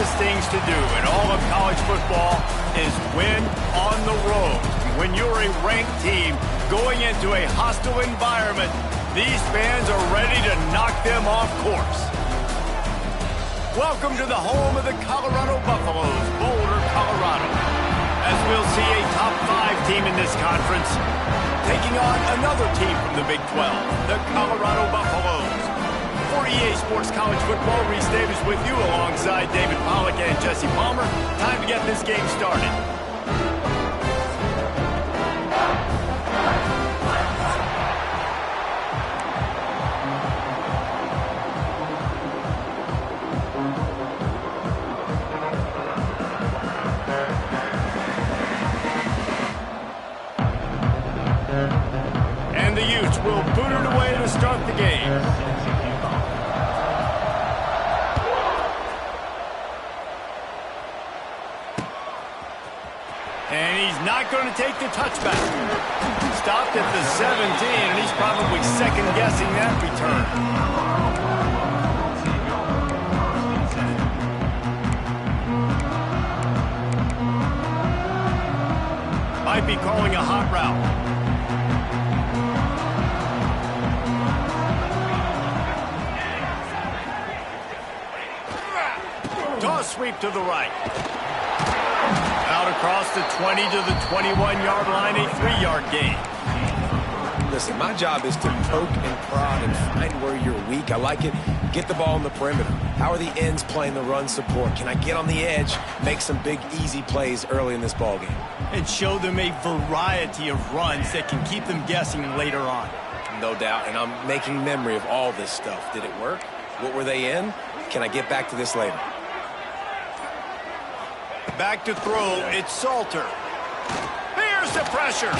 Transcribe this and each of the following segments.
toughest things to do in all of college football is win on the road. When you're a ranked team going into a hostile environment, these fans are ready to knock them off course. Welcome to the home of the Colorado Buffaloes, Boulder, Colorado. As we'll see a top 5 team in this conference taking on another team from the Big 12, the Colorado Buffaloes. For EA Sports College Football, Reese Davis with you alongside David Pollack and Jesse Palmer. Time to get this game started. And the Utes will boot it away to start the game. And he's not going to take the touchback. Stopped at the 17, and he's probably second-guessing that return. might be calling a hot route. Toss sweep to the right. Out across the 20 to the 21-yard line, a 3-yard gain. Listen, my job is to poke and prod and find where you're weak. I like it. Get the ball in the perimeter. How are the ends playing the run support? Can I get on the edge, make some big, easy plays early in this ballgame? And show them a variety of runs that can keep them guessing later on. No doubt, and I'm making memory of all this stuff. Did it work? What were they in? Can I get back to this later? Back to throw, it's Salter. Here's the pressure.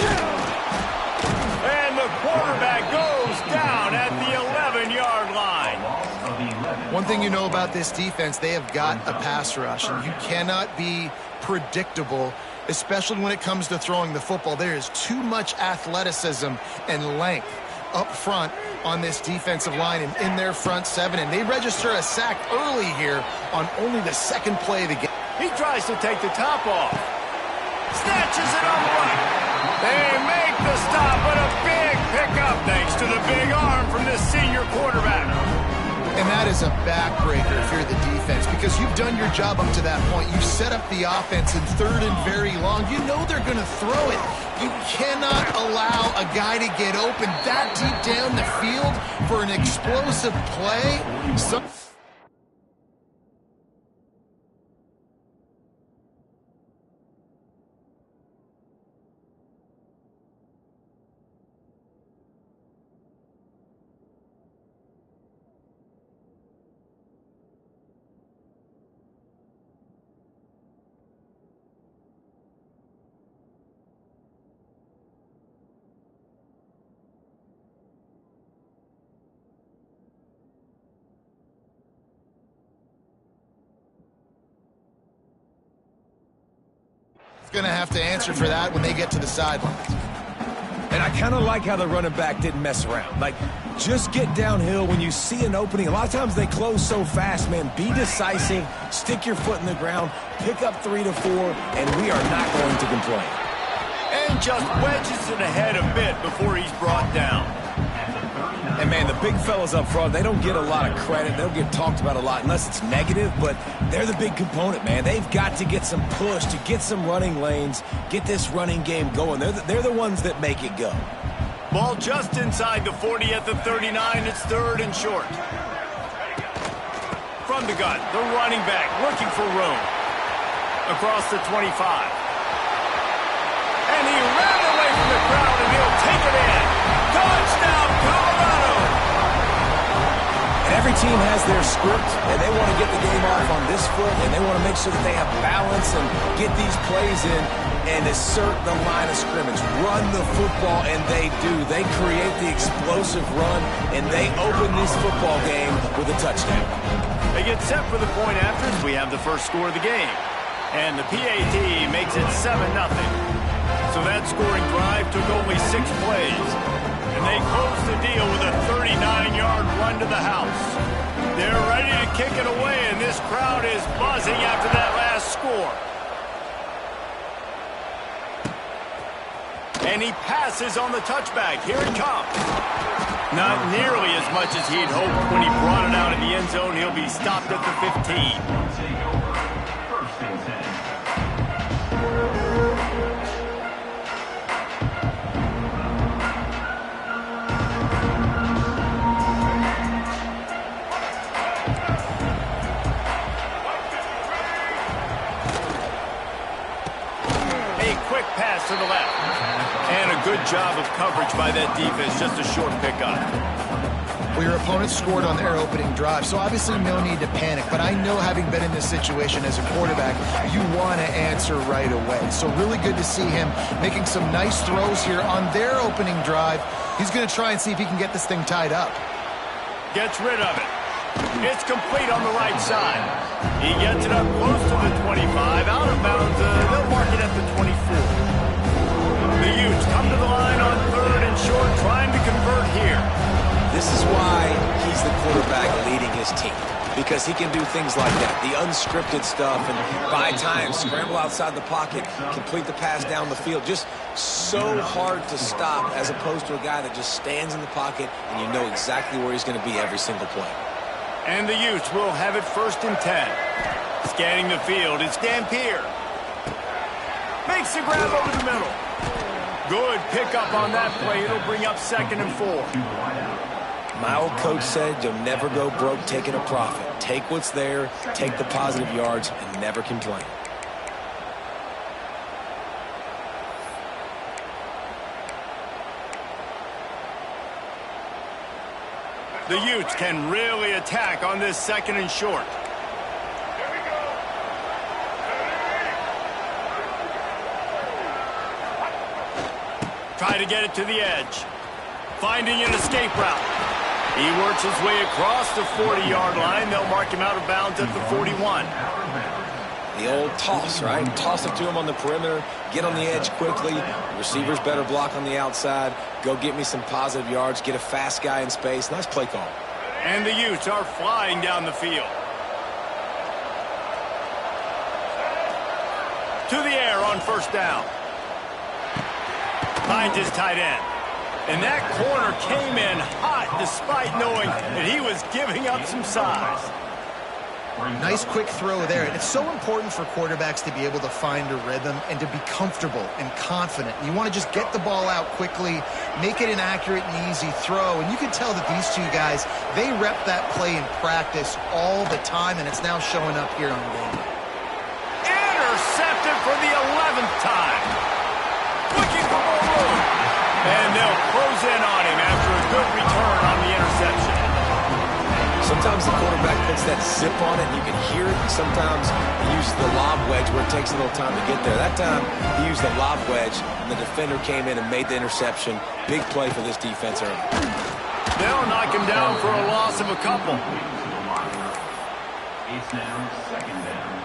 And the quarterback goes down at the 11-yard line. One thing you know about this defense, they have got a pass rush, and you cannot be predictable, especially when it comes to throwing the football. There is too much athleticism and length up front on this defensive line and in their front seven, and they register a sack early here on only the second play of the game. He tries to take the top off. Snatches it on the right. They make the stop, but a big pickup thanks to the big arm from this senior quarterback. And that is a backbreaker if you're the defense, because you've done your job up to that point. You set up the offense in 3rd and very long. You know they're going to throw it. You cannot allow a guy to get open that deep down the field for an explosive play. Going to have to answer for that when they get to the sidelines. And I kind of like how the running back didn't mess around. Like, just get downhill when you see an opening. A lot of times they close so fast, man. Be decisive, stick your foot in the ground, pick up 3 to 4, and we are not going to complain. And just wedges it ahead a bit before he's brought down. And, man, the big fellas up front, they don't get a lot of credit. They don't get talked about a lot unless it's negative, but they're the big component, man. They've got to get some push, to get some running lanes, get this running game going. They're the ones that make it go. Ball just inside the 40 at the 39. It's 3rd and short. From the gun, the running back looking for room. Across the 25. And he ran away from the crowd, and he'll take it in. Touchdown, Colorado! And every team has their script, and they want to get the game off on this foot, and they want to make sure that they have balance and get these plays in and assert the line of scrimmage. Run the football, and they do. They create the explosive run, and they open this football game with a touchdown. They get set for the point after. We have the first score of the game. And the PAT makes it 7-0. So that scoring drive took only 6 plays. And they close the deal with a 39-yard run to the house. They're ready to kick it away, and this crowd is buzzing after that last score. And he passes on the touchback. Here it comes. Not nearly as much as he'd hoped when he brought it out in the end zone. He'll be stopped at the 15. Pass to the left. And a good job of coverage by that defense. Just a short pickup. Well, your opponent scored on their opening drive, so obviously no need to panic. But I know, having been in this situation as a quarterback, you want to answer right away. So really good to see him making some nice throws here on their opening drive. He's going to try and see if he can get this thing tied up. Gets rid of it. It's complete on the right side. He gets it up close to the 25. Out of bounds. They'll mark it at the 24. The Utes come to the line on 3rd and short, trying to convert here. This is why he's the quarterback leading his team. because he can do things like that, the unscripted stuff, and buy time, scramble outside the pocket, complete the pass down the field. Just so hard to stop as opposed to a guy that just stands in the pocket and you know exactly where he's going to be every single play. And the Utes will have it 1st and 10. Scanning the field, it's Dampier. Makes the grab over the middle. Good pickup on that play. It'll bring up 2nd and 4. My old coach said you'll never go broke taking a profit. Take what's there, take the positive yards, and never complain. The Utes can really attack on this 2nd and short. Try to get it to the edge. Finding an escape route. He works his way across the 40-yard line. They'll mark him out of bounds at the 41. The old toss, right? Toss it to him on the perimeter. Get on the edge quickly. Receivers better block on the outside. Go get me some positive yards. Get a fast guy in space. Nice play call. And the Utes are flying down the field. To the air on 1st down. Finds his tight end. And that corner came in hot despite knowing that he was giving up some size. Nice quick throw there. It's so important for quarterbacks to be able to find a rhythm and to be comfortable and confident. You want to just get the ball out quickly, make it an accurate and easy throw. And you can tell that these two guys, they rep that play in practice all the time, and it's now showing up here on game. Intercepted for the 11th time. Looking for more room. And they'll close in on him after a good return on the interception. Sometimes the quarterback puts that zip on it, and you can hear it. Sometimes he uses the lob wedge where it takes a little time to get there. That time, he used the lob wedge, and the defender came in and made the interception. Big play for this defense early. They'll knock him down for a loss of a couple. It's now 2nd down.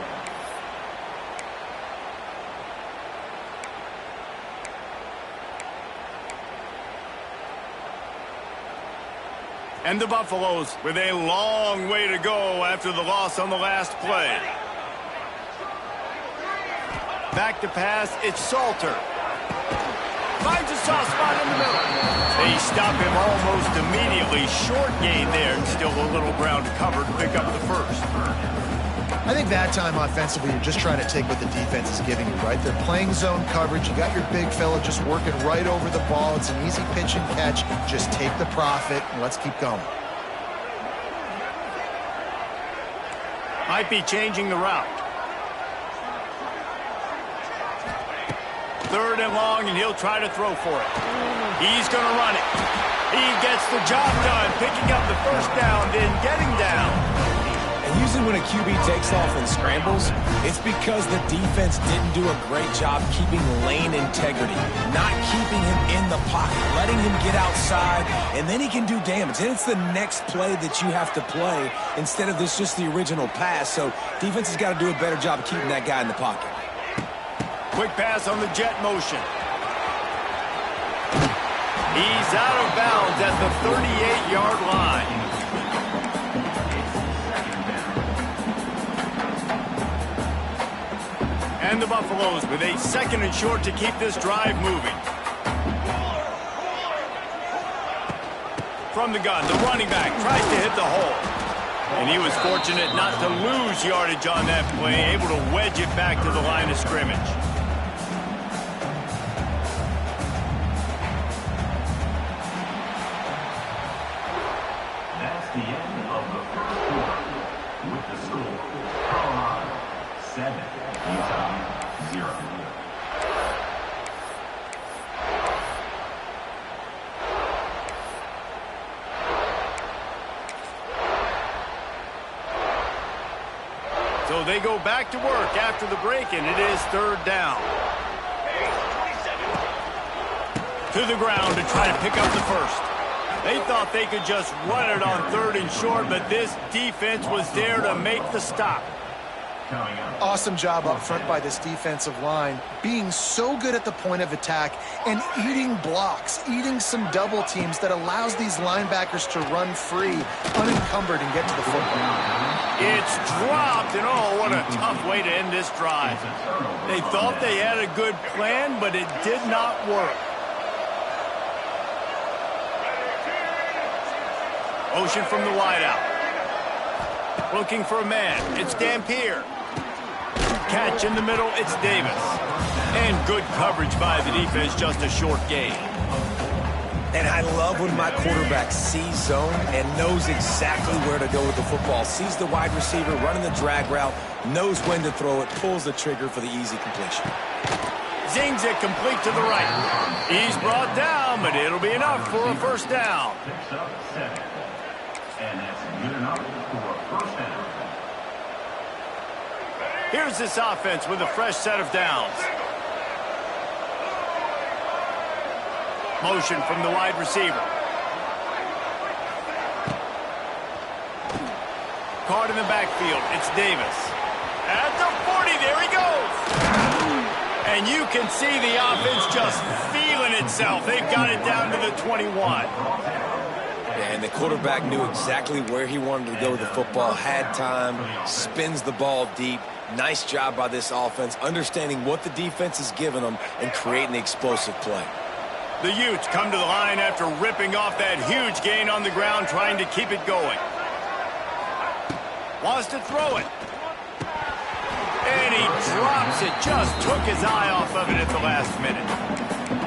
And the Buffaloes with a long way to go after the loss on the last play. Back to pass, it's Salter. Finds a soft spot in the middle. They stop him almost immediately. Short gain there, and still a little ground to cover to pick up the 1st. I think that time offensively, you're just trying to take what the defense is giving you, right? They're playing zone coverage. You got your big fella just working right over the ball. It's an easy pitch and catch. Just take the profit, and let's keep going. Might be changing the route. 3rd and long, and he'll try to throw for it. He's going to run it. He gets the job done, picking up the 1st down, then getting down. Usually when a QB takes off and scrambles, it's because the defense didn't do a great job keeping lane integrity, not keeping him in the pocket, letting him get outside, and then he can do damage. And it's the next play that you have to play instead of this just the original pass. So defense has got to do a better job of keeping that guy in the pocket. Quick pass on the jet motion. He's out of bounds at the 38-yard line. And the Buffaloes with a 2nd and short to keep this drive moving. From the gun, the running back tries to hit the hole. And he was fortunate not to lose yardage on that play, able to wedge it back to the line of scrimmage. That's the end of the 1st quarter. With the score, Colorado 7, Utah 0. So they go back to work after the break, and it is 3rd down. To the ground to try to pick up the 1st. They thought they could just run it on 3rd and short, but this defense was there to make the stop. Coming up. Awesome job up front by this defensive line, being so good at the point of attack and eating blocks, eating some double teams that allows these linebackers to run free, unencumbered, and get to the football. It's dropped, and oh, what a tough way to end this drive. They thought they had a good plan, but it did not work. Motion from the wideout. Looking for a man. It's Dampier. Catch in the middle. It's Davis. And good coverage by the defense. Just a short gain. And I love when my quarterback sees zone and knows exactly where to go with the football. Sees the wide receiver running the drag route, knows when to throw it, pulls the trigger for the easy completion. Zings it complete to the right. He's brought down, but it'll be enough for a first down. Picks up 7. And that's good enough for a first down. Here's this offense with a fresh set of downs. Motion from the wide receiver. Caught in the backfield. It's Davis. At the 40, there he goes. And you can see the offense just feeling itself. They've got it down to the 21. And the quarterback knew exactly where he wanted to go with the football, had time, spins the ball deep. Nice job by this offense, understanding what the defense is giving them and creating the explosive play. The Utes come to the line after ripping off that huge gain on the ground, trying to keep it going. Wants to throw it. And he drops it. Just took his eye off of it at the last minute.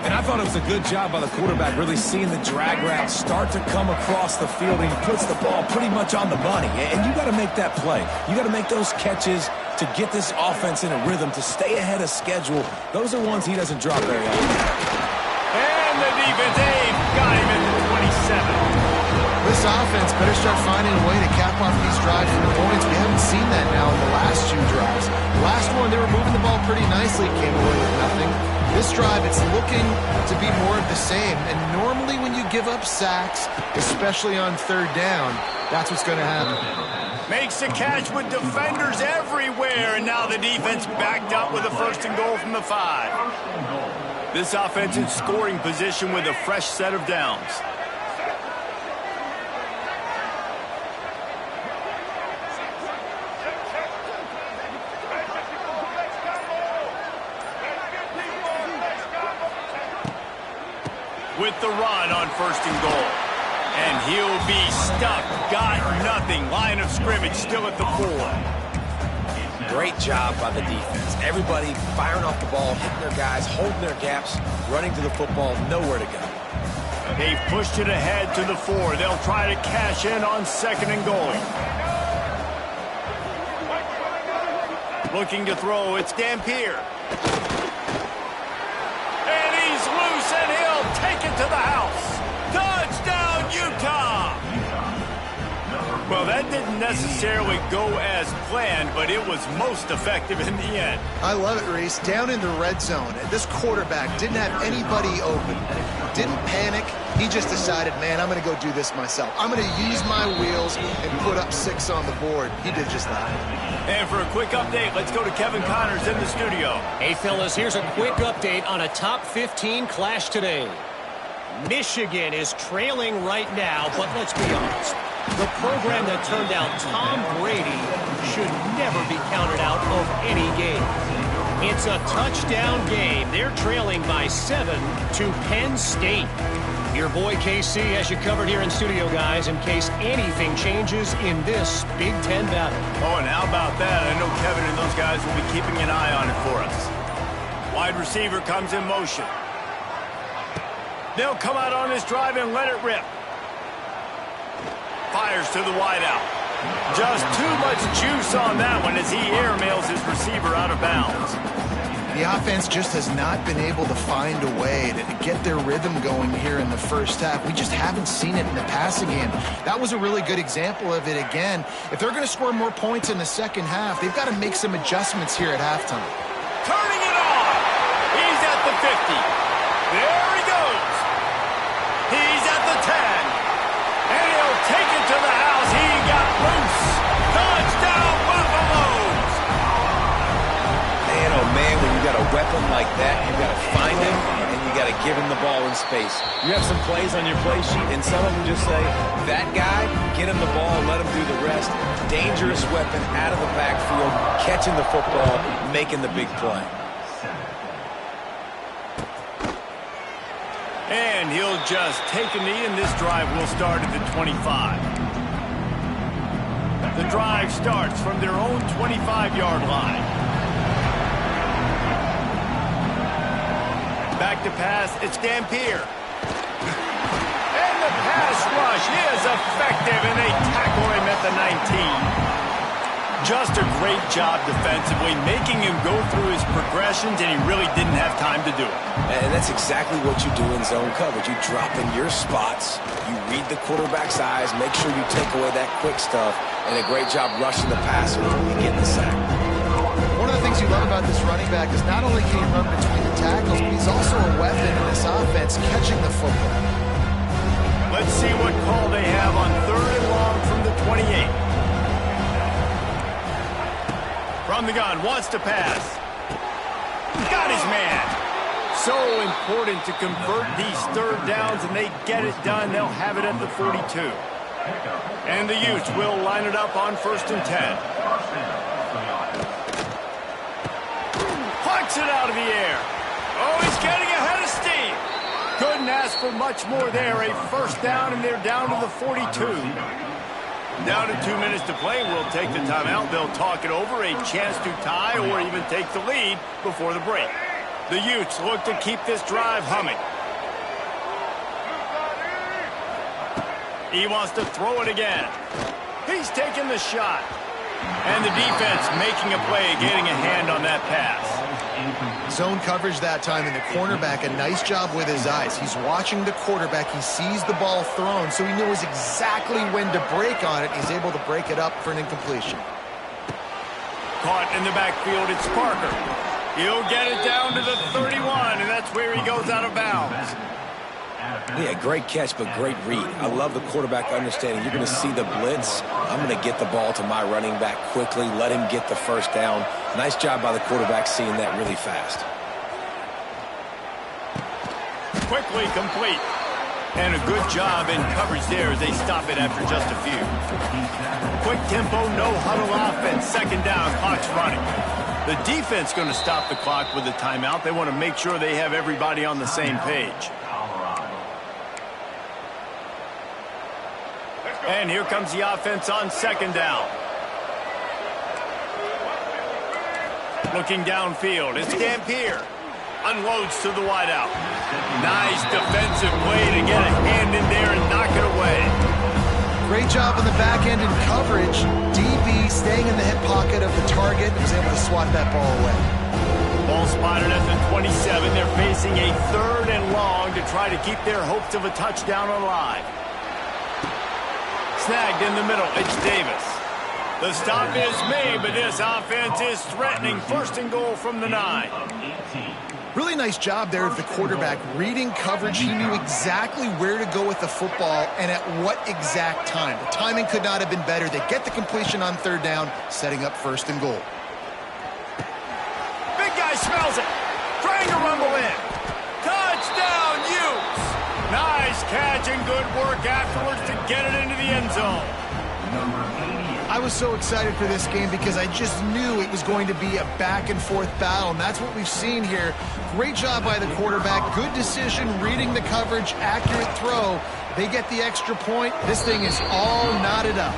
And I thought it was a good job by the quarterback, really seeing the drag route start to come across the field, and he puts the ball pretty much on the money. And you got to make that play. You got to make those catches to get this offense in a rhythm, to stay ahead of schedule. Those are ones he doesn't drop very often. And the defense, they've got him at the 27. This offense better start finding a way to cap off these drives with points. We haven't seen that now in the last 2 drives. The last one, they were moving the ball pretty nicely, came away with nothing. This drive, it's looking to be more of the same. And normally when you give up sacks, especially on 3rd down, that's what's going to happen. Makes a catch with defenders everywhere, and now the defense backed up with a 1st and goal from the 5. This offense in scoring position with a fresh set of downs. With the run on 1st and goal. And he'll be stuck. Got nothing. Line of scrimmage still at the 4. Great job by the defense. Everybody firing off the ball, hitting their guys, holding their gaps, running to the football, nowhere to go. They've pushed it ahead to the 4. They'll try to cash in on 2nd and goal. Looking to throw. It's Dampier. And he's loose, and he'll take it to the house. Touchdown, Utah! Well, that didn't necessarily go as planned, but it was most effective in the end. I love it, Reese. Down in the red zone, this quarterback didn't have anybody open. Didn't panic. He just decided, man, I'm going to go do this myself. I'm going to use my wheels and put up 6 on the board. He did just that. And for a quick update, let's go to Kevin Connors in the studio. Hey, fellas, here's a quick update on a top 15 clash today. Michigan is trailing right now, but let's be honest. The program that turned out Tom Brady should never be counted out of any game. It's a touchdown game. They're trailing by 7 to Penn State. Your boy KC has you covered here in studio, guys, in case anything changes in this Big Ten battle. Oh, and how about that? I know Kevin and those guys will be keeping an eye on it for us. Wide receiver comes in motion. They'll come out on this drive and let it rip. Fires to the wideout. Just too much juice on that one as he airmails his receiver out of bounds. The offense just has not been able to find a way to get their rhythm going here in the first half. We just haven't seen it in the passing game. That was a really good example of it again. If they're going to score more points in the second half, they've got to make some adjustments here at halftime. Turning it on. He's at the 50. There he goes. He's at the 10. And he'll take it to the house. He got loose. Touchdown, Buffaloes. weapon like that, you got to find him, and you got to give him the ball in space. You have some plays on your play sheet, and some of them just say, that guy, get him the ball, let him do the rest. Dangerous weapon out of the backfield, catching the football, making the big play. And he'll just take a knee, and this drive will start at the 25. The drive starts from their own 25-yard line. Back to pass, it's Dampier. And the pass rush is effective, and they tackle him at the 19. Just a great job defensively, making him go through his progressions, and he really didn't have time to do it. And that's exactly what you do in zone coverage. You drop in your spots, you read the quarterback's eyes, make sure you take away that quick stuff, and a great job rushing the passer until you get the sack. One of the things you love about this running back is not only can he run between the tackles, but he's also a weapon in this offense, catching the football. Let's see what call they have on 3rd and long from the 28. From the gun, wants to pass. Got his man. So important to convert these 3rd downs, and they get it done. They'll have it at the 42. And the Utes will line it up on 1st and 10. Plucks it out of the air. Oh, he's getting ahead of steam. Couldn't ask for much more there. A 1st down, and they're down to the 42. Down to 2 minutes to play. We'll take the timeout. They'll talk it over. A chance to tie or even take the lead before the break. The Utes look to keep this drive humming. He wants to throw it again. He's taking the shot. And the defense making a play, getting a hand on that pass. Zone coverage that time, and the cornerback, a nice job with his eyes. He's watching the quarterback. He sees the ball thrown, so he knows exactly when to break on it. He's able to break it up for an incompletion. Caught in the backfield, it's Parker. He'll get it down to the 31, and that's where he goes out of bounds. Yeah, great catch, but great read. I love the quarterback understanding. You're going to see the blitz. I'm going to get the ball to my running back quickly, let him get the 1st down. Nice job by the quarterback seeing that really fast. Quickly complete. And a good job in coverage there as they stop it after just a few. Quick tempo, no huddle offense. 2nd down, clock's running. The defense going to stop the clock with a timeout. They want to make sure they have everybody on the same page. And here comes the offense on 2nd down. Looking downfield, it's Dampier. Unloads to the wideout. Nice defensive play to get a hand in there and knock it away. Great job on the back end in coverage. DB staying in the hip pocket of the target and was able to swat that ball away. Ball spotted at the 27. They're facing a 3rd and long to try to keep their hopes of a touchdown alive. Snagged in the middle, it's Davis. The stop is made, but this offense is threatening. 1st and goal from the 9. Really nice job there of the quarterback reading coverage. He knew exactly where to go with the football and at what exact time. The timing could not have been better. They get the completion on 3rd down, setting up 1st and goal. Big guy smells it. Trying to rumble in. Touchdown, Utes. Nice catch and good work afterwards to get it into the end zone. I was so excited for this game because I just knew it was going to be a back-and-forth battle, and that's what we've seen here. Great job by the quarterback. Good decision, reading the coverage, accurate throw. They get the extra point. This thing is all knotted up.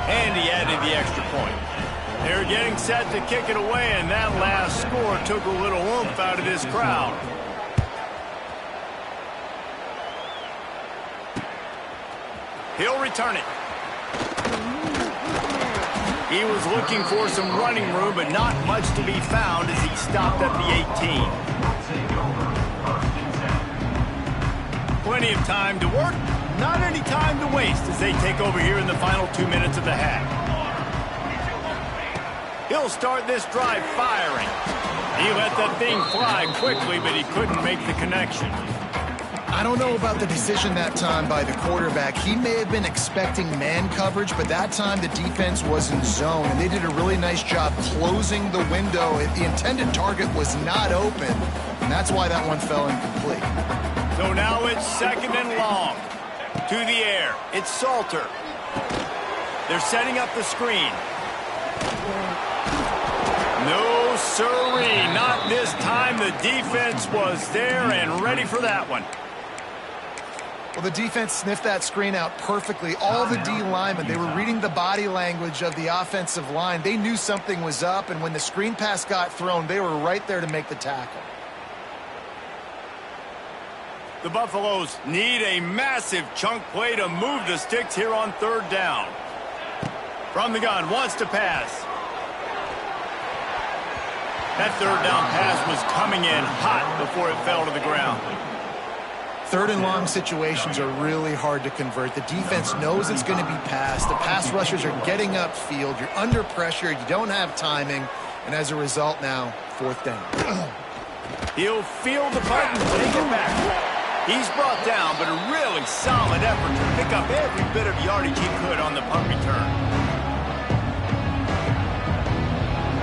And he added the extra point. They're getting set to kick it away, and that last score took a little oomph out of this crowd. He'll return it. He was looking for some running room, but not much to be found as he stopped at the 18. Plenty of time to work, not any time to waste as they take over here in the final 2 minutes of the half. He'll start this drive firing. He let that thing fly quickly, but he couldn't make the connection. I don't know about the decision that time by the quarterback. He may have been expecting man coverage, but that time the defense was in zone, and they did a really nice job closing the window. The intended target was not open, and that's why that one fell incomplete. So now it's 2nd and long. To the air. It's Salter. They're setting up the screen. No, sirree. Not this time. The defense was there and ready for that one. Well, the defense sniffed that screen out perfectly. All the D linemen, they were reading the body language of the offensive line. They knew something was up, and when the screen pass got thrown, they were right there to make the tackle. The Buffaloes need a massive chunk play to move the sticks here on 3rd down. From the gun, wants to pass. That 3rd down pass was coming in hot before it fell to the ground. 3rd and long situations are really hard to convert. The defense knows it's going to be passed. The pass rushers are getting upfield. You're under pressure. You don't have timing. And as a result now, 4th down. He'll feel the button, take it back. He's brought down, but a really solid effort to pick up every bit of yardage he could on the punt return.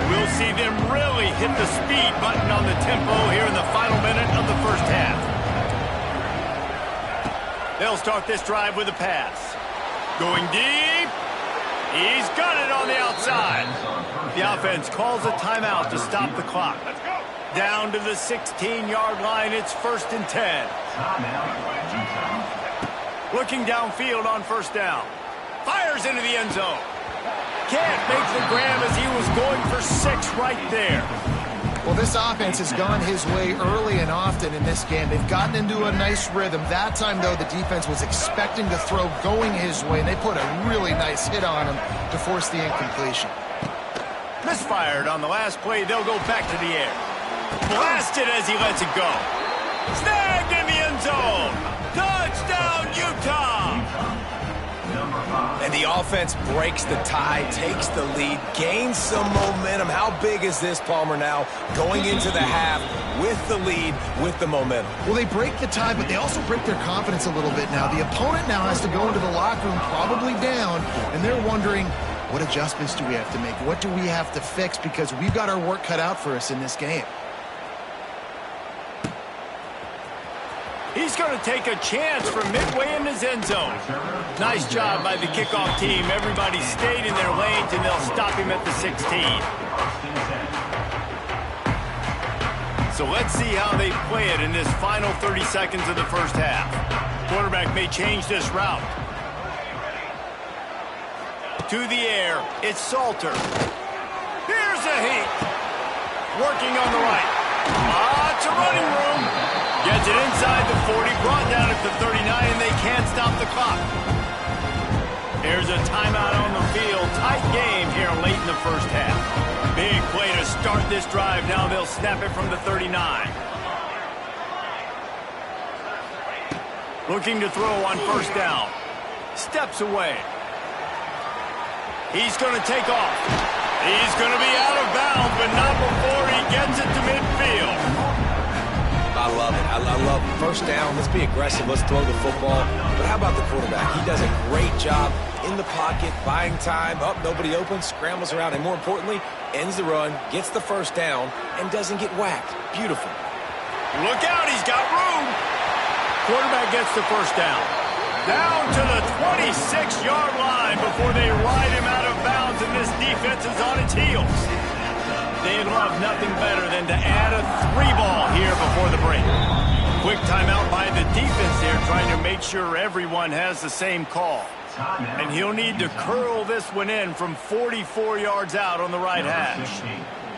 We'll see them really hit the speed button on the tempo here in the final minute of the 1st half. They'll start this drive with a pass. Going deep. He's got it on the outside. The offense calls a timeout to stop the clock. Down to the 16-yard line, it's 1st and 10. Looking downfield on 1st down. Fires into the end zone. Can't make the grab as he was going for 6 right there. Well, this offense has gone his way early and often in this game. They've gotten into a nice rhythm. That time, though, the defense was expecting the throw going his way, and they put a really nice hit on him to force the incompletion. Misfired on the last play. They'll go back to the air. Blasted as he lets it go. Snagged in the end zone. Touchdown, Utah! And the offense breaks the tie, takes the lead, gains some momentum. How big is this, Palmer, now? Going into the half with the lead, with the momentum. Well, they break the tie, but they also break their confidence a little bit now. The opponent now has to go into the locker room probably down, and they're wondering, what adjustments do we have to make? What do we have to fix? Because we've got our work cut out for us in this game. He's going to take a chance from midway in his end zone. Nice job by the kickoff team. Everybody stayed in their lanes, and they'll stop him at the 16. So let's see how they play it in this final 30 seconds of the 1st half. Quarterback may change this route. To the air, it's Salter. Here's a heat. Working on the right. Lots of running room. Gets it inside the 40, brought down at the 39, and they can't stop the clock. Here's a timeout on the field. Tight game here late in the 1st half. Big play to start this drive. Now they'll snap it from the 39. Looking to throw on 1st down. Steps away. He's going to take off. He's going to be out of bounds, but not before he gets it to midfield. I love it. I love 1st down. Let's be aggressive. Let's throw the football. But how about the quarterback? He does a great job in the pocket, buying time. Up, nobody open, scrambles around, and more importantly, ends the run, gets the 1st down, and doesn't get whacked. Beautiful. Look out. He's got room. Quarterback gets the 1st down. Down to the 26-yard line before they ride him out of bounds, and this defense is on its heels. They'd love nothing better than to add a 3-ball here before the break. Quick timeout by the defense there, trying to make sure everyone has the same call. And he'll need to curl this one in from 44 yards out on the right hash.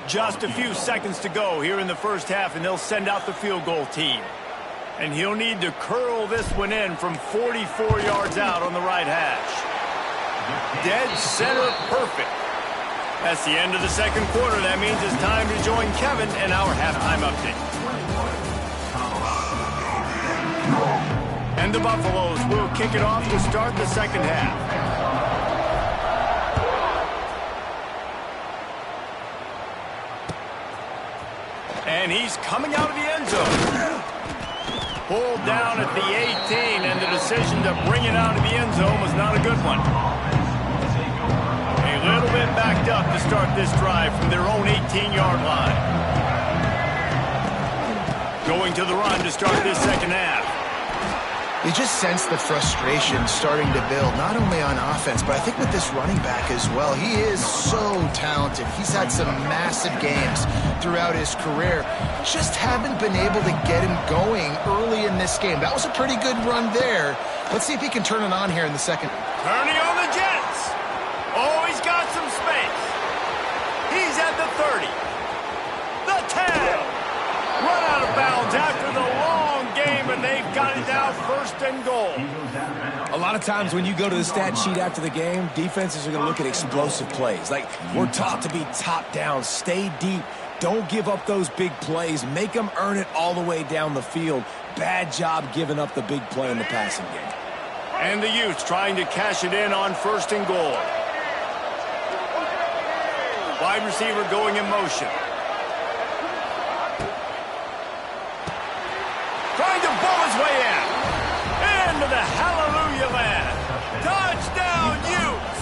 Just a few seconds to go here in the 1st half, and they'll send out the field goal team. And he'll need to curl this one in from 44 yards out on the right hash. Dead center perfect. That's the end of the 2nd quarter. That means it's time to join Kevin in our halftime update. And the Buffaloes will kick it off to start the 2nd half. And he's coming out of the end zone. Pulled down at the 18, and the decision to bring it out of the end zone was not a good one. A little bit backed up to start this drive from their own 18-yard line. Going to the run to start this second half. You just sense the frustration starting to build, not only on offense, but I think with this running back as well. He is so talented. He's had some massive games throughout his career. Just haven't been able to get him going early in this game. That was a pretty good run there. Let's see if he can turn it on here in the second. Turning on the Jets. Oh, he's got some space. He's at the 30. The 10. Run out of bounds after the long game, and they've got it now first and goal. A lot of times when you go to the stat sheet after the game, defenses are going to look at explosive plays. Like, we're taught to be top down, stay deep, don't give up those big plays, make them earn it all the way down the field. Bad job giving up the big play in the passing game. And the Utes trying to cash it in on first and goal. Wide receiver going in motion. Trying to bowl his way in. Into the hallelujah land. Touchdown, Utes!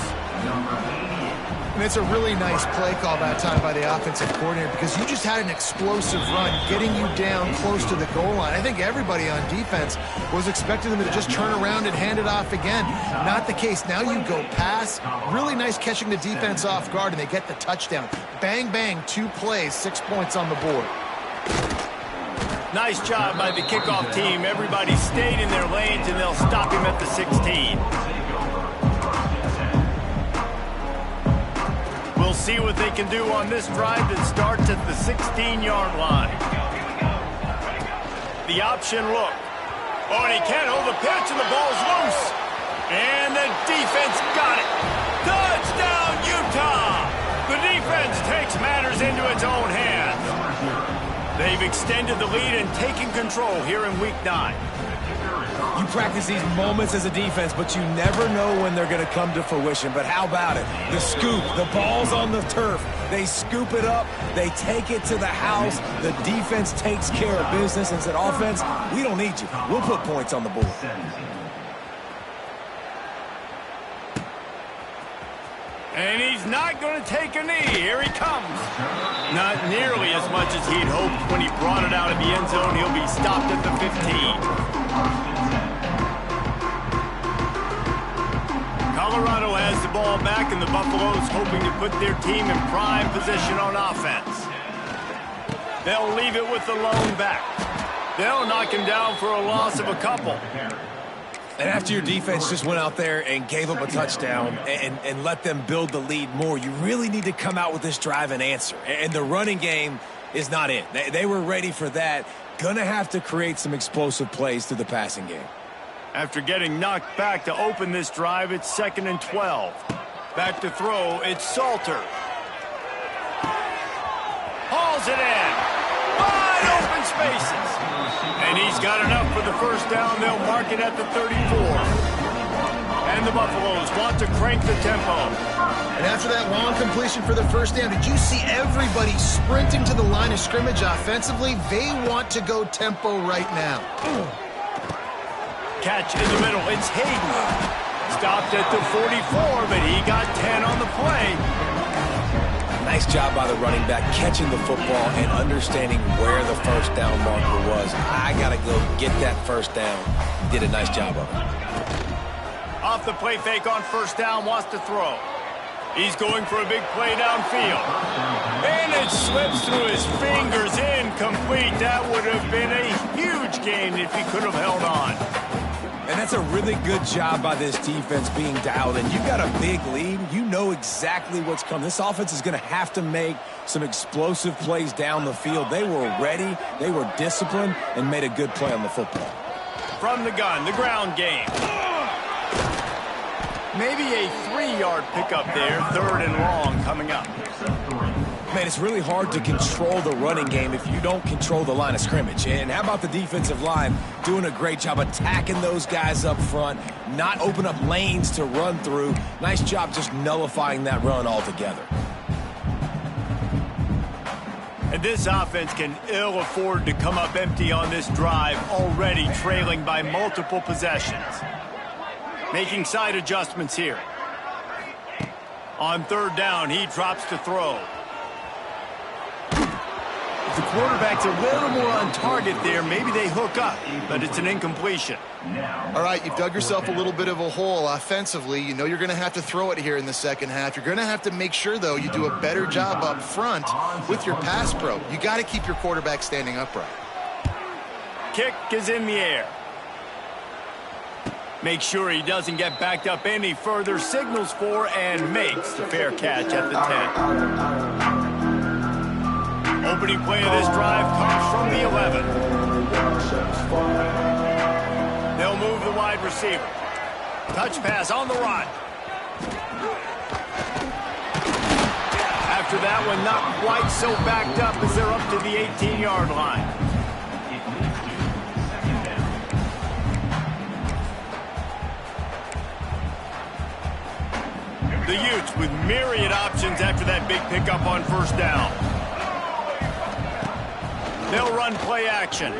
And it's a really nice play call that time by the offensive coordinator because you just had an explosive run getting you down close to the goal line. I think everybody on defense was expecting them to just turn around and hand it off again. Not the case. Now you go pass. Really nice catching the defense off guard, and they get the touchdown. Bang, bang, 2 plays, 6 points on the board. Nice job by the kickoff team. Everybody stayed in their lanes, and they'll stop him at the 16. We'll see what they can do on this drive that starts at the 16-yard line. The option look. Oh, and he can't hold the pitch, and the ball's loose. And the defense got it. Touchdown, Utah! The defense takes matters into its own hands. They've extended the lead and taken control here in Week 9. You practice these moments as a defense, but you never know when they're going to come to fruition. But how about it? The scoop, the ball's on the turf. They scoop it up. They take it to the house. The defense takes care of business and said, offense, we don't need you. We'll put points on the board. And he's not going to take a knee. Here he comes. Not nearly as much as he'd hoped when he brought it out of the end zone. He'll be stopped at the 15. Colorado has the ball back, and the Buffaloes hoping to put their team in prime position on offense. They'll leave it with the lone back. They'll knock him down for a loss of a couple. And after your defense just went out there and gave up a touchdown and let them build the lead more, you really need to come out with this drive and answer. And the running game is not it. They were ready for that. Gonna have to create some explosive plays through the passing game. After getting knocked back to open this drive, it's 2nd and 12. Back to throw, it's Salter. Hauls it in. Wide open spaces. And he's got enough for the first down. They'll mark it at the 34. And the Buffaloes want to crank the tempo. And after that long completion for the first down, did you see everybody sprinting to the line of scrimmage offensively? They want to go tempo right now. Catch in the middle. It's Hayden. Stopped at the 44, but he got 10 on the play. Nice job by the running back catching the football and understanding where the first down marker was. I got to go get that first down. Did a nice job of it. Off the play fake on first down, wants to throw. He's going for a big play downfield. And it slips through his fingers, incomplete. That would have been a huge gain if he could have held on. And that's a really good job by this defense being dialed in. You got a big lead. You know exactly what's coming. This offense is going to have to make some explosive plays down the field. They were ready, they were disciplined, and made a good play on the football. From the gun, the ground game. Maybe a 3-yard pickup there, 3rd and long coming up. Man, it's really hard to control the running game if you don't control the line of scrimmage. And how about the defensive line doing a great job attacking those guys up front, not open up lanes to run through. Nice job just nullifying that run altogether. And this offense can ill afford to come up empty on this drive, already trailing by multiple possessions. Making side adjustments here. On third down, he drops to throw. If the quarterback's a little more on target there, maybe they hook up, but it's an incompletion. All right, you've dug yourself a little bit of a hole offensively. You know you're going to have to throw it here in the second half. You're going to have to make sure, though, you do a better job up front with your pass pro. You got to keep your quarterback standing upright. Kick is in the air. Make sure he doesn't get backed up any further, signals for and makes the fair catch at the 10. Opening play of this drive comes from the 11. They'll move the wide receiver. Touch pass on the run. After that one, not quite so backed up as they're up to the 18-yard line. The Utes with myriad options after that big pickup on first down. They'll run play action.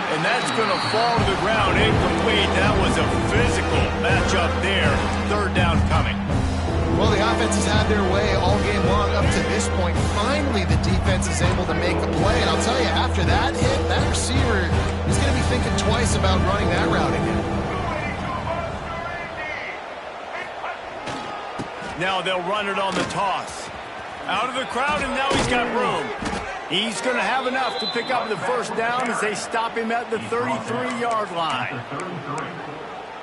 And that's going to fall to the ground incomplete. That was a physical matchup there. Third down coming. Well, the offense has had their way all game long up to this point. Finally, the defense is able to make a play. And I'll tell you, after that hit, that receiver is going to be thinking twice about running that route again. Now they'll run it on the toss. Out of the crowd, and now he's got room. He's going to have enough to pick up the first down as they stop him at the 33-yard line.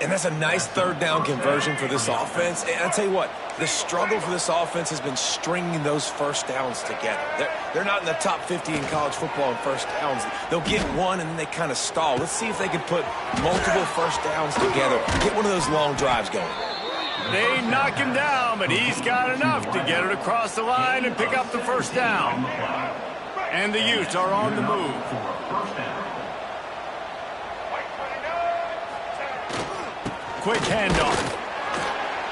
And that's a nice third down conversion for this offense. And I'll tell you what, the struggle for this offense has been stringing those first downs together. They're not in the top 50 in college football in first downs. They'll get one, and then they kind of stall. Let's see if they can put multiple first downs together, get one of those long drives going. They knock him down, but he's got enough to get it across the line and pick up the first down. And the Utes are on the move. Quick handoff.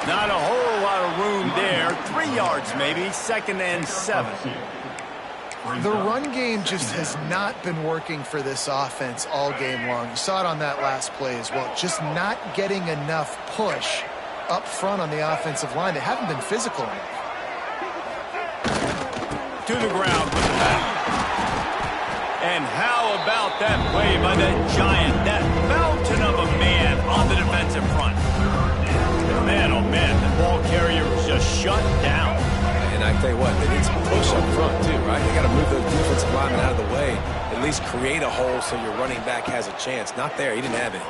Not a whole lot of room there. 3 yards maybe, 2nd and 7. The run game just has not been working for this offense all game long. You saw it on that last play as well. Just not getting enough push up front on the offensive line. They haven't been physical enough. To the ground with the back. And how about that play by that giant, that mountain of a man on the defensive front? Man, oh man, the ball carrier was just shut down. And I tell you what, they need some push up front too, right? They got to move those defensive linemen out of the way, at least create a hole so your running back has a chance. Not there, he didn't have it.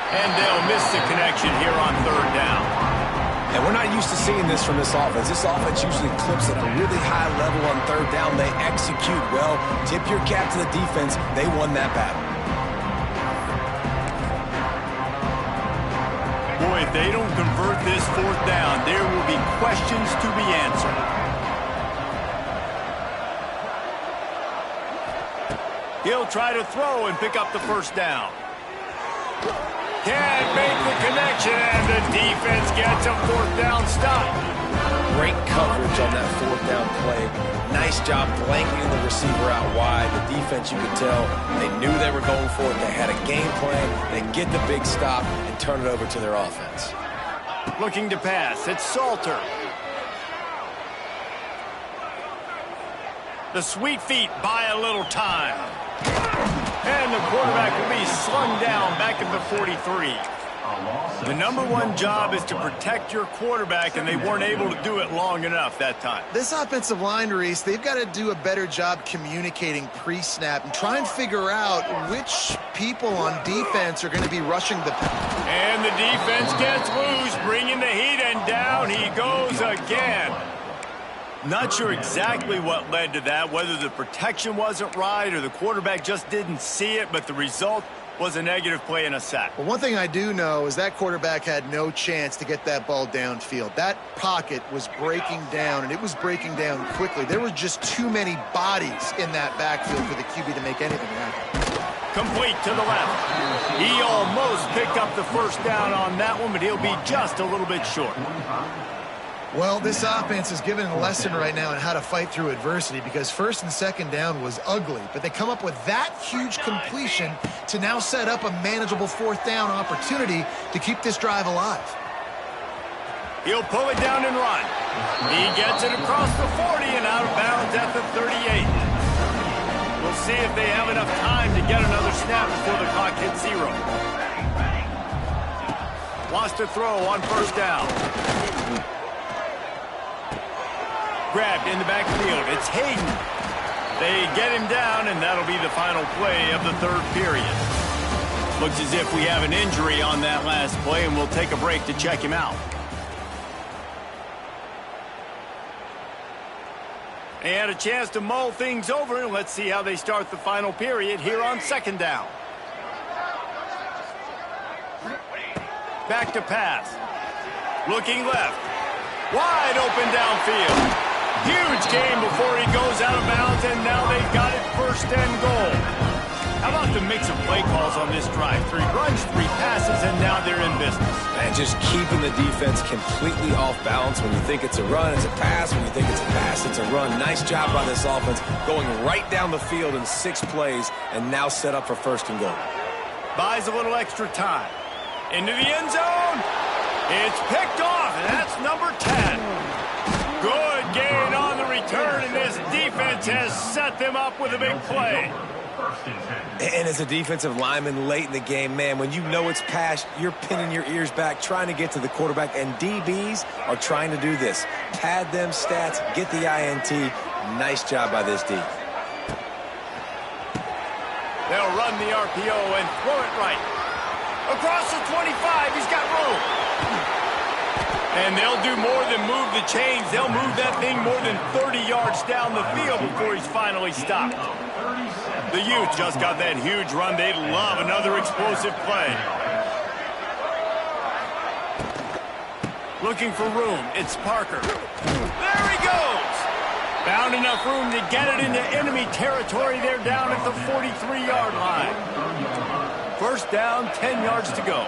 And they'll miss the connection here on third down. And we're not used to seeing this from this offense. This offense usually clips at a really high level on third down. They execute well. Tip your cap to the defense. They won that battle. Boy, if they don't convert this fourth down, there will be questions to be answered. He'll try to throw and pick up the first down. Can't make the connection, and the defense gets a fourth down stop. Great coverage on that fourth down play. Nice job blanketing the receiver out wide. The defense, you could tell, they knew they were going for it. They had a game plan. They get the big stop and turn it over to their offense. Looking to pass, it's Salter. The sweet feet buy a little time. And the quarterback will be slung down back at the 43. The #1 job is to protect your quarterback, and they weren't able to do it long enough that time. This offensive line, Reese, they've got to do a better job communicating pre-snap and try and figure out which people on defense are going to be rushing the pass. And the defense gets loose, bringing the heat, and down he goes again. Not sure exactly what led to that, whether the protection wasn't right or the quarterback just didn't see it, but the result was a negative play and a sack. Well, one thing I do know is that quarterback had no chance to get that ball downfield. That pocket was breaking down, and it was breaking down quickly. There were just too many bodies in that backfield for the QB to make anything happen. Complete to the left. He almost picked up the first down on that one, but he'll be just a little bit short. Well, this offense is given a lesson right now on how to fight through adversity because first and second down was ugly, but they come up with that huge completion to now set up a manageable fourth down opportunity to keep this drive alive. He'll pull it down and run. He gets it across the 40 and out of bounds at the 38. We'll see if they have enough time to get another snap before the clock hits 0. Wants to throw on first down. Grabbed in the backfield. It's Hayden. They get him down, and that'll be the final play of the third period. Looks as if we have an injury on that last play, and we'll take a break to check him out. They had a chance to mull things over, and let's see how they start the final period here on second down. Back to pass. Looking left. Wide open downfield. Huge game before he goes out of bounds, and now they've got it first and goal. How about the mix of play calls on this drive? 3 runs, 3 passes, and now they're in business. And just keeping the defense completely off balance. When you think it's a run, it's a pass. When you think it's a pass, it's a run. Nice job by this offense going right down the field in 6 plays and now set up for first and goal. Buys a little extra time. Into the end zone. It's picked off, and that's number 10. Good gain on the return, and this defense has set them up with a big play. And as a defensive lineman late in the game, man, when you know it's past, you're pinning your ears back, trying to get to the quarterback, and DBs are trying to do this. Pad them stats, get the INT. Nice job by this D. They'll run the RPO and throw it right. Across the 25, he's got room. And they'll do more than move the chains. They'll move that thing more than 30 yards down the field before he's finally stopped. The youth just got that huge run. They'd love another explosive play. Looking for room. It's Parker. There he goes. Found enough room to get it into enemy territory. They're down at the 43-yard line. First down, 10 yards to go.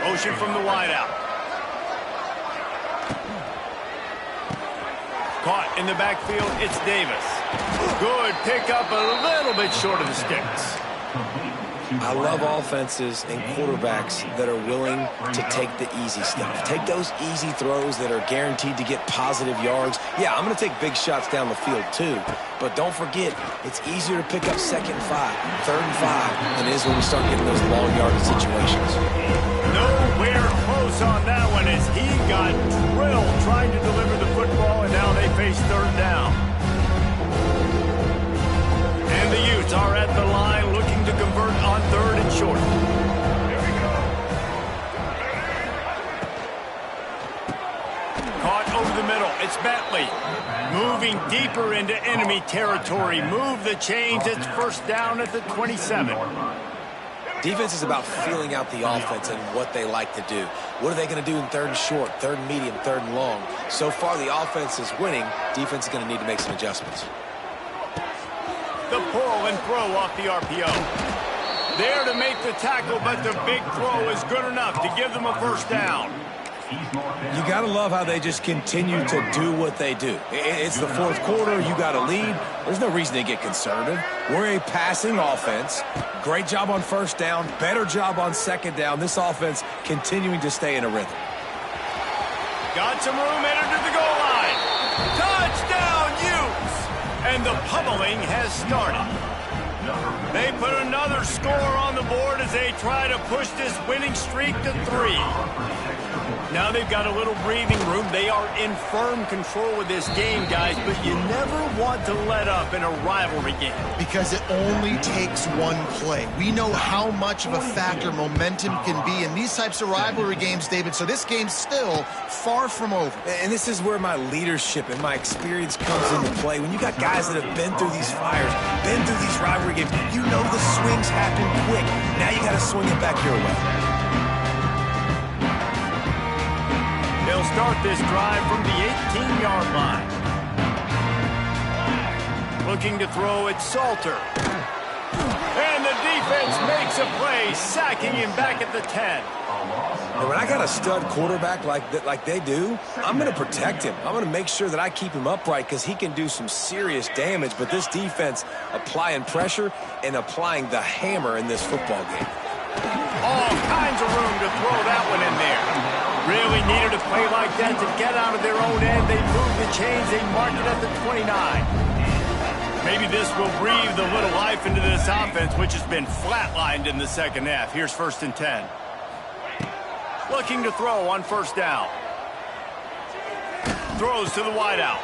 Motion from the wideout. Caught in the backfield, it's Davis. Good pickup, a little bit short of the sticks. I love offenses and quarterbacks that are willing to take the easy stuff. Take those easy throws that are guaranteed to get positive yards. Yeah, I'm going to take big shots down the field too. But don't forget, it's easier to pick up 2nd and 5, 3rd and 5 than it is when we start getting those long yardage situations. Nowhere close on that one as he got drilled trying to deliver the football, and now they face 3rd down. And the Utes are at the line looking to convert on 3rd and short. Caught over the middle. It's Bentley. Moving deeper into enemy territory. Move the chains. It's first down at the 27. Defense is about feeling out the offense and what they like to do. What are they going to do in 3rd and short, 3rd and medium, 3rd and long? So far, the offense is winning. Defense is going to need to make some adjustments. The pull and throw off the RPO. There to make the tackle, but the big throw is good enough to give them a first down. You got to love how they just continue to do what they do. It's the 4th quarter. You got a lead. There's no reason to get conservative. We're a passing offense. Great job on first down. Better job on second down. This offense continuing to stay in a rhythm. Got some room headed to the goal line. Touchdown, Utes! And the pummeling has started. They put another score on the board as they try to push this winning streak to 3. Now they've got a little breathing room. They are in firm control of this game, guys, but you never want to let up in a rivalry game. Because it only takes one play. We know how much of a factor momentum can be in these types of rivalry games, David, so this game's still far from over. And this is where my leadership and my experience comes into play. When you got guys that have been through these fires, been through these rivalry games, you know the swings happen quick. Now you got to swing it back your way. They'll start this drive from the 18-yard line. Looking to throw it, Salter. And the defense makes a play, sacking him back at the 10. And when I got a stud quarterback like they do, I'm going to protect him. I'm going to make sure that I keep him upright because he can do some serious damage. But this defense applying pressure and applying the hammer in this football game. All kinds of room to throw that one in there. Really needed a play like that to get out of their own end. They moved the chains. They marked it at the 29. Maybe this will breathe a little life into this offense, which has been flatlined in the second half. Here's 1st and 10. Looking to throw on 1st down. Throws to the wideout.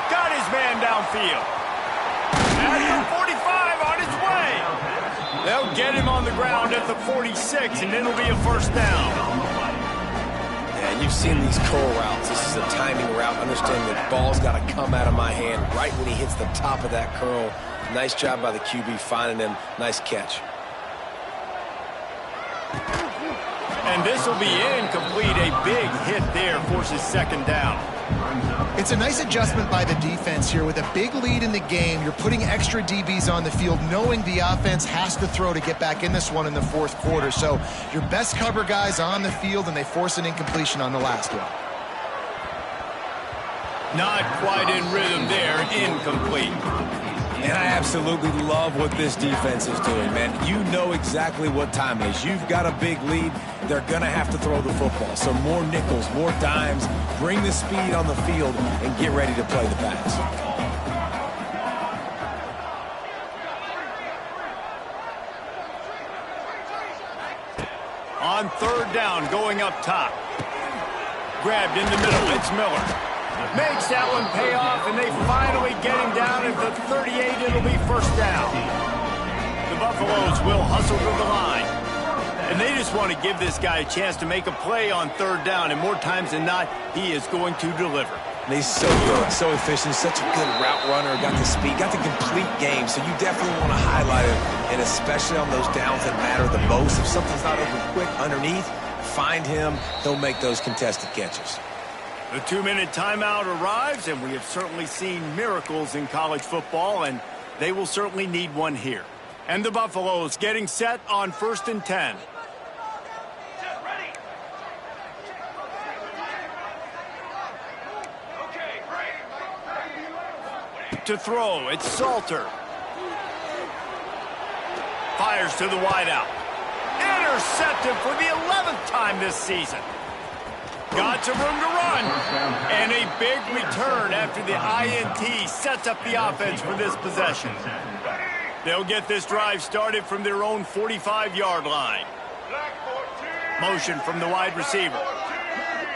Got his man downfield. At the 45 on his way. They'll get him on the ground at the 46, and it'll be a 1st down. Yeah, you've seen these curl routes. This is a timing route. Understand the ball's got to come out of my hand right when he hits the top of that curl. Nice job by the QB finding him. Nice catch. And this will be incomplete. A big hit there forces 2nd down. It's a nice adjustment by the defense here. With a big lead in the game, you're putting extra DBs on the field, knowing the offense has to throw to get back in this one in the 4th quarter. So your best cover guys on the field, and they force an incompletion on the last one. Not quite in rhythm there. Incomplete. And I absolutely love what this defense is doing, man. You know exactly what time it is. You've got a big lead. They're going to have to throw the football. So more nickels, more dimes. Bring the speed on the field and get ready to play the pass. On 3rd down, going up top. Grabbed in the middle. It's Miller. Makes that one pay off, and they finally get him down at the 38. It'll be 1st down. The Buffaloes will hustle to the line. And they just want to give this guy a chance to make a play on 3rd down, and more times than not, he is going to deliver. And he's so good, so efficient, such a good route runner, got the speed, got the complete game, so you definitely want to highlight him, and especially on those downs that matter the most. If something's not open quick underneath, find him, he'll make those contested catches. The 2-minute timeout arrives, and we have certainly seen miracles in college football, and they will certainly need one here. And the Buffaloes getting set on 1st and 10. To throw, it's Salter. Fires to the wideout. Intercepted for the 11th time this season. Got some room to run. And a big return after the INT sets up the offense for this possession. They'll get this drive started from their own 45-yard line. Motion from the wide receiver.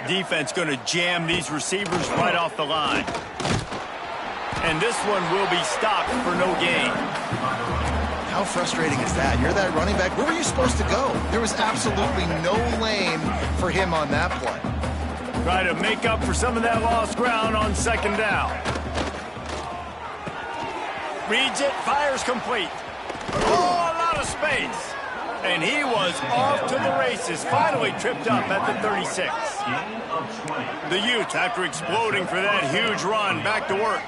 Defense going to jam these receivers right off the line. And this one will be stopped for no gain. How frustrating is that? You're that running back. Where were you supposed to go? There was absolutely no lane for him on that play. Try to make up for some of that lost ground on 2nd down. Reads it, fires complete. Oh, a lot of space. And he was off to the races, finally tripped up at the 36. The Utes, after exploding for that huge run, back to work.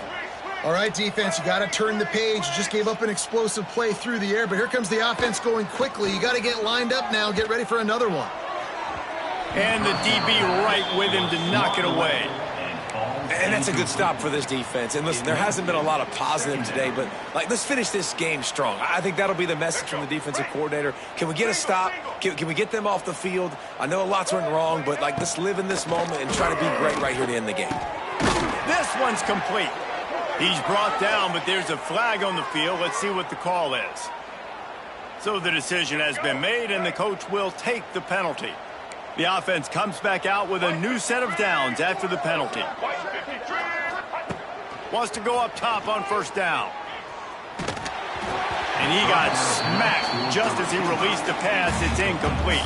All right, defense, you got to turn the page. You just gave up an explosive play through the air, but here comes the offense going quickly. You got to get lined up now, get ready for another one. And the DB right with him to knock it away. And that's a good stop for this defense. And listen, there hasn't been a lot of positive today, but let's finish this game strong. I think that'll be the message from the defensive coordinator. Can we get a stop? Can we get them off the field? I know a lot's went wrong, but let's live in this moment and try to be great right here to end the game. This one's complete. He's brought down, but there's a flag on the field. Let's see what the call is. So the decision has been made, and the coach will take the penalty. The offense comes back out with a new set of downs after the penalty. Wants to go up top on 1st down. And he got smacked just as he released the pass. It's incomplete.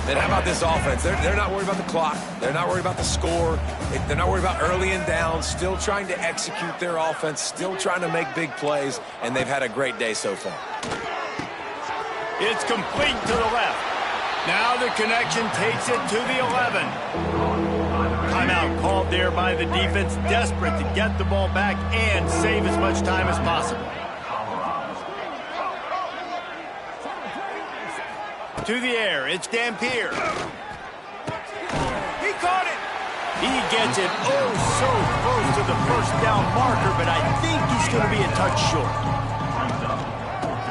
And how about this offense? They're not worried about the clock. They're not worried about the score. They're not worried about early and down. Still trying to execute their offense. Still trying to make big plays. And they've had a great day so far. It's complete to the left. Now the connection takes it to the 11. Timeout called there by the defense, desperate to get the ball back and save as much time as possible. To the air, it's Dampier. He gets it oh so close to the first down marker, but I think he's going to be a touch short.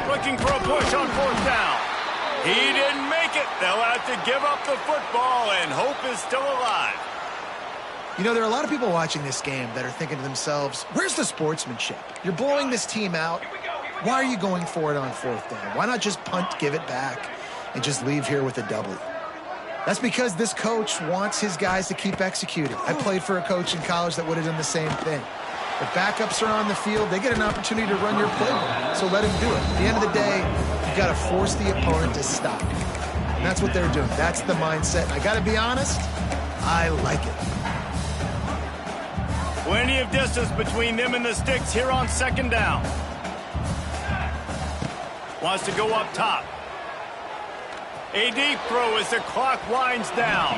Looking for a push on fourth down. He didn't make it. They'll have to give up the football, and hope is still alive. You know, there are a lot of people watching this game that are thinking to themselves, where's the sportsmanship? You're blowing this team out. Why are you going for it on fourth down? Why not just punt, give it back, and just leave here with a W? That's because this coach wants his guys to keep executing. I played for a coach in college that would have done the same thing. If backups are on the field, they get an opportunity to run your playbook, so let him do it. At the end of the day, you've got to force the opponent to stop. And that's what they're doing. That's the mindset. And I got to be honest, I like it. Plenty of distance between them and the sticks here on second down. Wants to go up top. A deep throw as the clock winds down.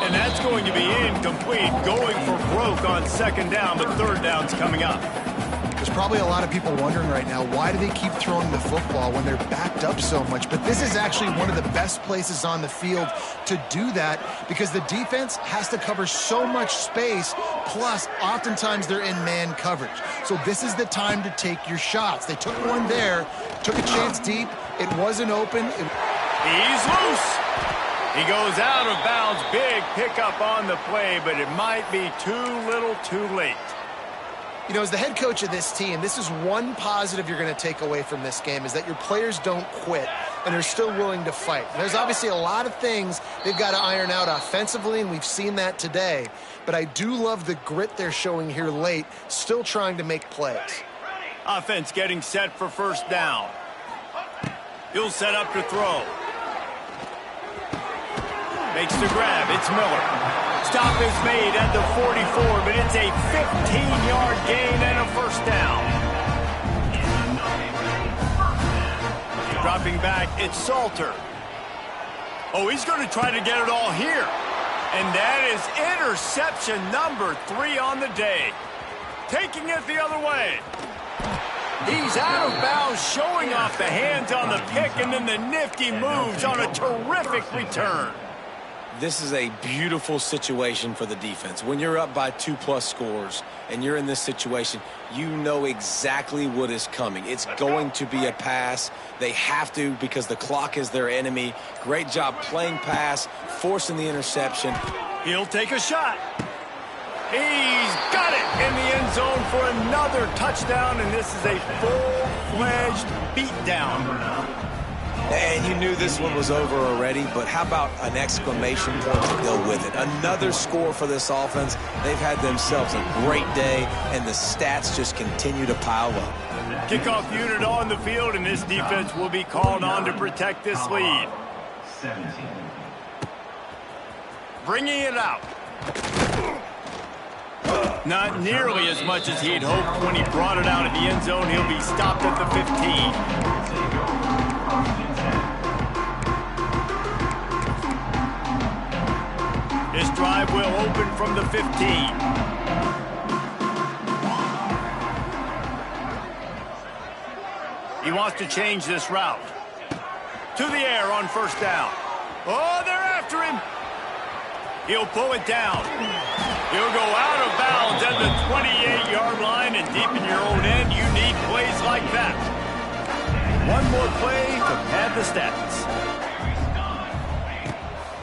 And that's going to be incomplete. Going for broke on second down, but third down's coming up. There's probably a lot of people wondering right now, why do they keep throwing the football when they're backed up so much? But this is actually one of the best places on the field to do that because the defense has to cover so much space, plus oftentimes they're in man coverage. So this is the time to take your shots. They took one there, took a chance deep. It wasn't open. He's loose. He goes out of bounds. Big pickup on the play, but it might be too little too late. You know, as the head coach of this team, this is one positive you're going to take away from this game, is that your players don't quit and are still willing to fight. There's obviously a lot of things they've got to iron out offensively, and we've seen that today. But I do love the grit they're showing here late, still trying to make plays. Offense getting set for first down. He'll set up to throw. Makes the grab. It's Miller. Stop is made at the 44, but it's a 15-yard gain and a first down. Dropping back, it's Salter. Oh, he's going to try to get it all here. And that is interception number 3 on the day. Taking it the other way. He's out of bounds, showing off the hands on the pick, and then the nifty moves on a terrific return. This is a beautiful situation for the defense. When you're up by 2+ scores and you're in this situation, you know exactly what is coming. It's going to be a pass. They have to because the clock is their enemy. Great job playing pass, forcing the interception. He'll take a shot. He's got it in the end zone for another touchdown, and this is a full-fledged beatdown. And you knew this one was over already, but how about an exclamation point to go with it? Another score for this offense. They've had themselves a great day, and the stats just continue to pile up. Kickoff unit on the field, and this defense will be called on to protect this lead. 17. Bringing it out. Not nearly as much as he'd hoped when he brought it out of the end zone. He'll be stopped at the 15. This drive will open from the 15. He wants to change this route. To the air on first down. Oh, they're after him. He'll pull it down. He'll go out of bounds at the 28-yard line, and deep in your own end, you need plays like that. One more play to pad the stats.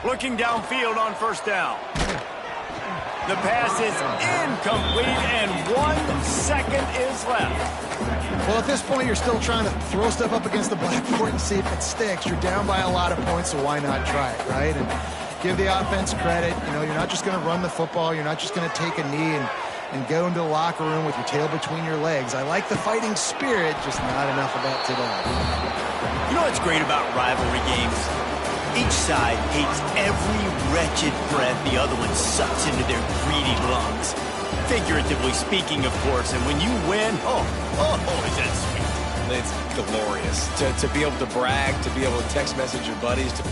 Looking downfield on first down. The pass is incomplete, and 1 second is left. Well, at this point, you're still trying to throw stuff up against the blackboard and see if it sticks. You're down by a lot of points, so why not try it, right? And give the offense credit. You know, you're not just going to run the football. You're not just going to take a knee and go into the locker room with your tail between your legs. I like the fighting spirit, just not enough of that today. You know what's great about rivalry games? Each side hates every wretched breath the other one sucks into their greedy lungs. Figuratively speaking, of course, and when you win, oh, is that sweet. It's glorious to be able to brag, to be able to text message your buddies, to